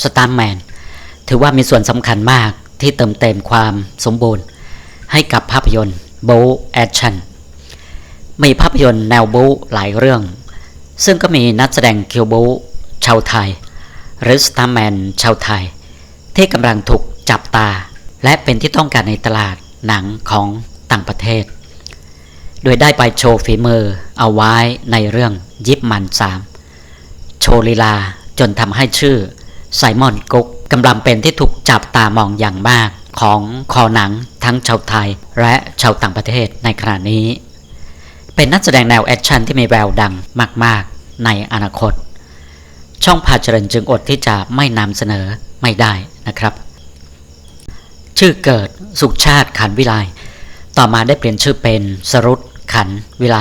สตาร์แมนถือว่ามีส่วนสำคัญมากที่เติมเต็มความสมบูรณ์ให้กับภาพยนตร์โบ๊แอคชั่นมีภาพยนตร์แนวโบ๊หลายเรื่องซึ่งก็มีนักแสดงคิวโบ๊ชาวไทยหรือสตาร์แมนชาวไทยที่กำลังถูกจับตาและเป็นที่ต้องการในตลาดหนังของต่างประเทศโดยได้ไปโชว์ฝีมือเอาไว้ในเรื่องยิปมัน3โชว์ลีลาจนทำให้ชื่อไซมอนกุ๊กกำลังเป็นที่ถูกจับตามองอย่างมากของคอหนังทั้งชาวไทยและชาวต่างประเทศในขณะนี้เป็นนักแสดงแนวแอคชั่นที่มีแววดังมากๆในอนาคตช่องพาเจริญจึงอดที่จะไม่นำเสนอไม่ได้นะครับชื่อเกิดสุขชาติขันวิไลต่อมาได้เปลี่ยนชื่อเป็นสรุตขันวิไล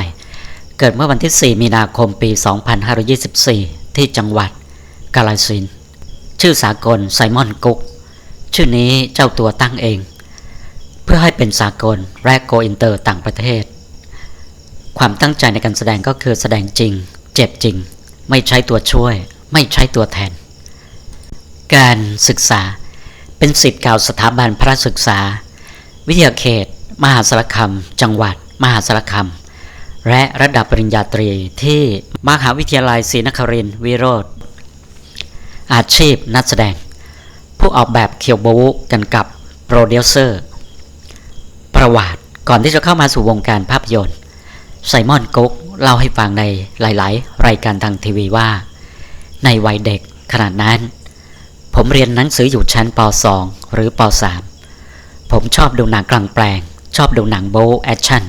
เกิดเมื่อวันที่4มีนาคมปี2524ที่จังหวัดกาฬสินธุ์ชื่อสากลไซมอนกุ๊กชื่อนี้เจ้าตัวตั้งเองเพื่อให้เป็นสากลและโกอินเตอร์ต่างประเทศความตั้งใจในการแสดงก็คือแสดงจริงเจ็บจริงไม่ใช้ตัวช่วยไม่ใช้ตัวแทนการศึกษาเป็นศิษย์เก่าสถาบันพระศึกษาวิทยาเขตมหาสารคามจังหวัดมหาสารคามและระดับปริญญาตรีที่มหาวิทยาลัยศรีนครินทร์วิโรธอาชีพนักแสดงผู้ออกแบบเคียวโบว์กันกับโปรดิวเซอร์ประวัติก่อนที่จะเข้ามาสู่วงการภาพยนตร์ไซมอนกุ๊กเล่าให้ฟังในหลายๆรายการทางทีวีว่าในวัยเด็กขนาดนั้นผมเรียนหนังสืออยู่ชั้นป .2 หรือป .3 ผมชอบดูหนังกลางแปลงชอบดูหนังโบ๊แอคชั่น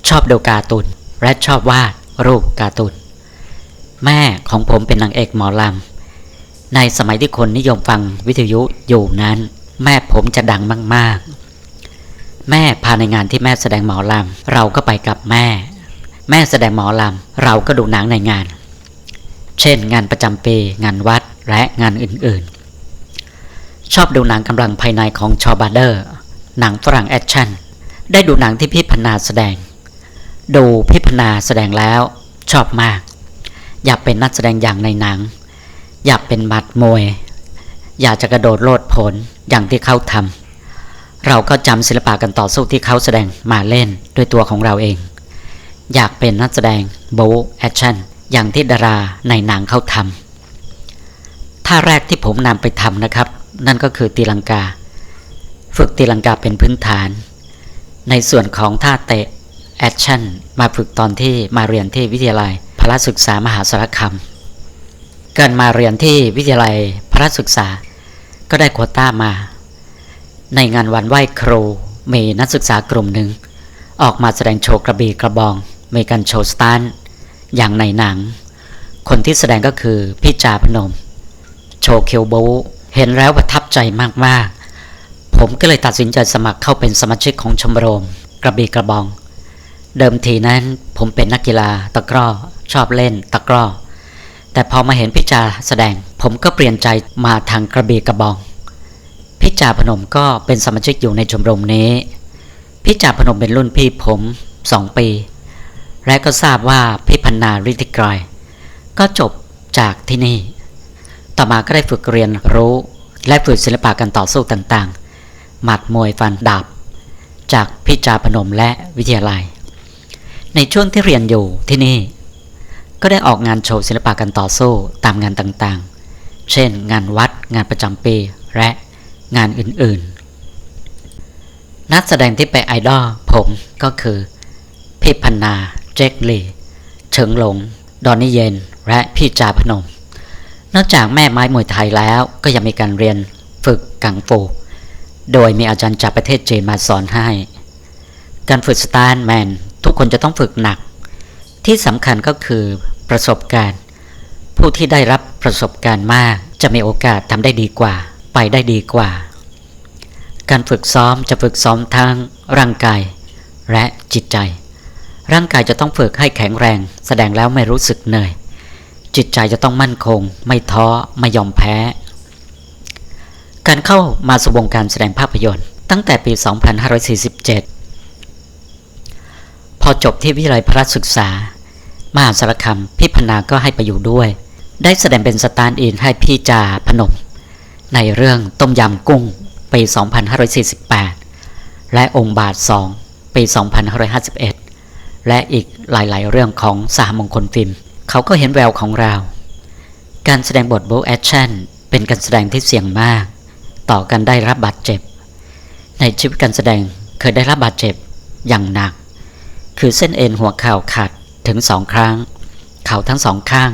ชอบดูการ์ตูนและชอบวาดรูปการ์ตูนแม่ของผมเป็นนางเอกหมอลำในสมัยที่คนนิยมฟังวิทยุอยู่นั้นแม่ผมจะดังมากๆแม่พาในงานที่แม่แสดงหมอลำเราก็ไปกับแม่แสดงหมอลำเราก็ดูหนังในงานเช่นงานประจำปีงานวัดและงานอื่นๆชอบดูหนังกำลังภายในของชอบาเดอร์หนังฝรั่งแอคชั่นได้ดูหนังที่พี่พนาแสดงดูพี่พนาแสดงแล้วชอบมากอยากเป็นนักแสดงอย่างในหนังอยากเป็นหมัดมวยอยากจะกระโดดโลดผลอย่างที่เขาทำเราก็จำศิลปะการต่อสู้ที่เขาแสดงมาเล่นด้วยตัวของเราเองอยากเป็นนักแสดงโบ๊แอคชั่นอย่างที่ดาราในหนังเขาทำท่าแรกที่ผมนำไปทำนะครับนั่นก็คือตีลังกาฝึกตีลังกาเป็นพื้นฐานในส่วนของท่าเตะแอคชั่นมาฝึกตอนที่มาเรียนที่วิทยาลัยพระศึกษามหาสารคามการมาเรียนที่วิทยาลัยพระศึกษาก็ได้โควต้ามาในงานวันไหว้ครูมีนักศึกษากลุ่มหนึ่งออกมาแสดงโชว์กระบี่กระบองมีการโชว์สตันท์อย่างในหนังคนที่แสดงก็คือพี่จาพนมโชว์เคียวโบเห็นแล้วประทับใจมากๆผมก็เลยตัดสินใจสมัครเข้าเป็นสมาชิกของชมรมกระบี่กระบองเดิมทีนั้นผมเป็นนักกีฬาตะกร้อชอบเล่นตะกร้อแต่พอมาเห็นพี่จาแสดงผมก็เปลี่ยนใจมาทางกระบี่กระบองพี่จาพนมก็เป็นสมาชิกอยู่ในชมรมนี้พี่จาพนมเป็นรุ่นพี่ผม2 ปีและก็ทราบว่าพี่พันนาฤทธิไกรก็จบจากที่นี่ต่อมาก็ได้ฝึกเรียนรู้และฝึกศิลปะการต่อสู้ต่างๆหมัดมวยฟันดาบจากพี่จาพนมและวิทยาลัยในช่วงที่เรียนอยู่ที่นี่ก็ได้ออกงานโชว์ศิลปะการต่อสู้ตามงานต่างๆเช่นงานวัดงานประจำปีและงานอื่นๆนักแสดงที่เป็นไอดอลผมก็คือพี่พันนาเจคลีเฉิงหลงดอนนี่เย็นและพี่จาพนมนอกจากแม่ไม้มวยไทยแล้วก็ยังมีการเรียนฝึกกังฟูโดยมีอาจารย์จากประเทศจีนมาสอนให้การฝึกสตาร์แมนทุกคนจะต้องฝึกหนักที่สำคัญก็คือประสบการณ์ผู้ที่ได้รับประสบการณ์มากจะมีโอกาสทำได้ดีกว่าไปได้ดีกว่าการฝึกซ้อมจะฝึกซ้อมทั้งร่างกายและจิตใจร่างกายจะต้องฝึกให้แข็งแรงแสดงแล้วไม่รู้สึกเหนื่อยจิตใจจะต้องมั่นคงไม่ท้อไม่ยอมแพ้การเข้ามาสู่วงการแสดงภาพยนตร์ตั้งแต่ปี 2547 พอจบที่วิทยาลัยพระศึกษามหาสารคามพี่พนาก็ให้ไปอยู่ด้วยได้แสดงเป็นสแตนด์อินให้พี่จาพนม ในเรื่องต้มยำกุ้งปี 2548 และองค์บาท 2 ปี 2551 และอีกหลายๆเรื่องของสหมงคลฟิล์มเขาก็เห็นแววของเราการแสดงบทโบว์แอคชั่นเป็นการแสดงที่เสี่ยงมากต่อการได้รับบาดเจ็บในชีวิตการแสดงเคยได้รับบาดเจ็บอย่างหนักคือเส้นเอ็นหัวเข่าขาดถึง2 ครั้งเข่าทั้ง2 ข้าง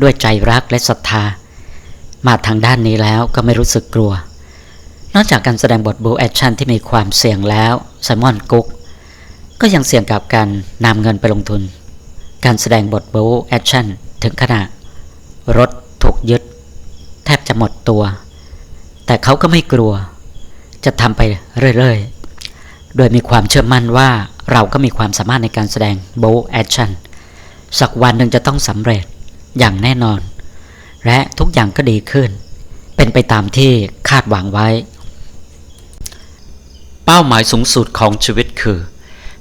ด้วยใจรักและศรัทธามาทางด้านนี้แล้วก็ไม่รู้สึกกลัวนอกจากการแสดงบทบู๊แอคชั่นที่มีความเสี่ยงแล้วไซมอนกุ๊กก็ยังเสี่ยงกับการนำเงินไปลงทุนการแสดงบทบู๊แอคชั่นถึงขนาดรถถูกยึดแทบจะหมดตัวแต่เขาก็ไม่กลัวจะทำไปเรื่อยๆโดยมีความเชื่อมั่นว่าเราก็มีความสามารถในการแสดงบู๊แอคชั่นสักวันหนึ่งจะต้องสำเร็จอย่างแน่นอนและทุกอย่างก็ดีขึ้นเป็นไปตามที่คาดหวังไว้เป้าหมายสูงสุดของชีวิตคือ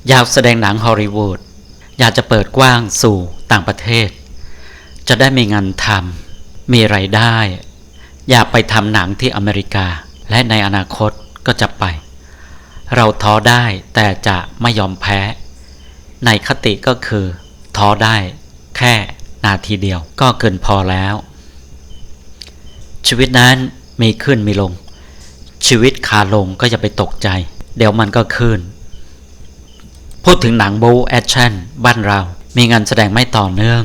อยากแสดงหนังฮอลลีวูดอยากจะเปิดกว้างสู่ต่างประเทศจะได้มีงานทำมีรายได้อยากไปทำหนังที่อเมริกาและในอนาคตก็จะไปเราท้อได้แต่จะไม่ยอมแพ้ในคติก็คือท้อได้แค่นาทีเดียวก็เกินพอแล้วชีวิตนั้นมีขึ้นมีลงชีวิตขาลงก็อย่าไปตกใจเดี๋ยวมันก็ขึ้นพูดถึงหนังบู๊แอคชั่นบ้านเรามีงานแสดงไม่ต่อเนื่อง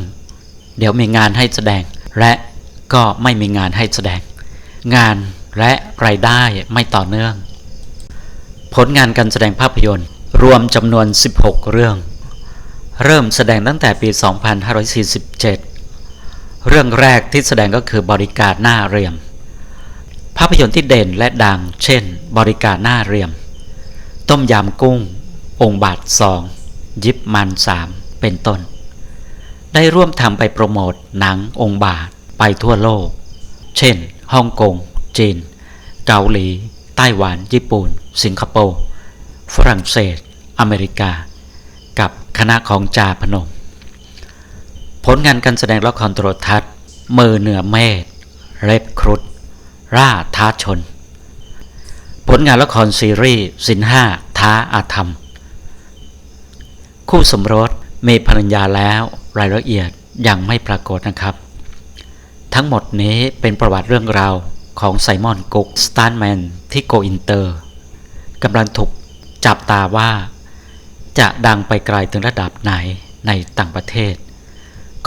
เดี๋ยวมีงานให้แสดงและก็ไม่มีงานให้แสดงงานและรายได้ไม่ต่อเนื่องผลงานการแสดงภาพยนตร์รวมจำนวน16 เรื่องเริ่มแสดงตั้งแต่ปี 2547 เรื่องแรกที่แสดงก็คือบริการหน้าเรียมภาพยนตร์ที่เด่นและดังเช่นบริการหน้าเรียมต้มยำกุ้งองค์บาท 2ยิบมัน 3เป็นต้นได้ร่วมทำไปโปรโมทหนังองค์บาทไปทั่วโลกเช่นฮ่องกงจีนเกาหลีไต้หวันญี่ปุ่นสิงคโปร์ฝรั่งเศสอเมริกากับคณะของจาพนมผลงานการแสดงละครโทรทัศน์มือเหนือเมฆเล็บครุฑร่าท้าชนผลงานละครซีรีส์สินห้าท้าอาธรรมคู่สมรสมีภรรยาแล้วรายละเอียดยังไม่ปรากฏนะครับทั้งหมดนี้เป็นประวัติเรื่องราวของไซมอนกุ๊กสตันท์แมนที่โกอินเตอร์กำลังถูกจับตาว่าจะดังไปไกลถึงระดับไหนในต่างประเทศ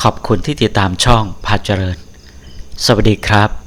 ขอบคุณที่ติดตามช่องพาเจริญสวัสดีครับ